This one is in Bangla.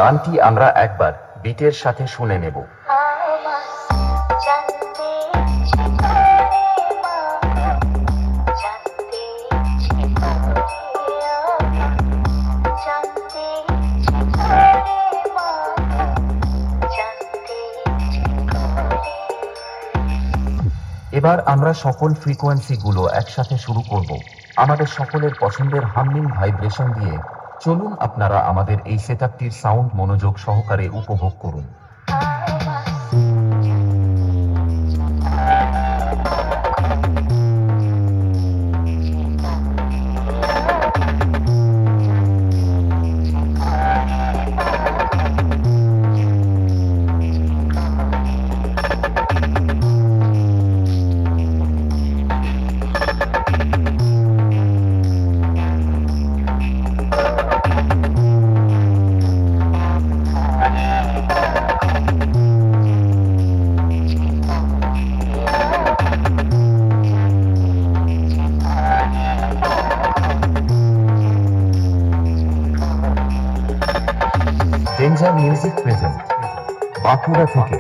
গানটি আমরা একবার বিটের সাথে শুনে নেব। এবার আমরা সকল ফ্রিকোয়েন্সিগুলো একসাথে শুরু করব আমাদের সকলের পছন্দের হামিং ভাইব্রেশন দিয়ে। চলুন আপনারা আমাদের এই সেটআপটির সাউন্ড মনোযোগ সহকারে উপভোগ করুন। ডেঞ্জার মিউজিক প্রেজেন্ট বাঁকুড়া থেকে।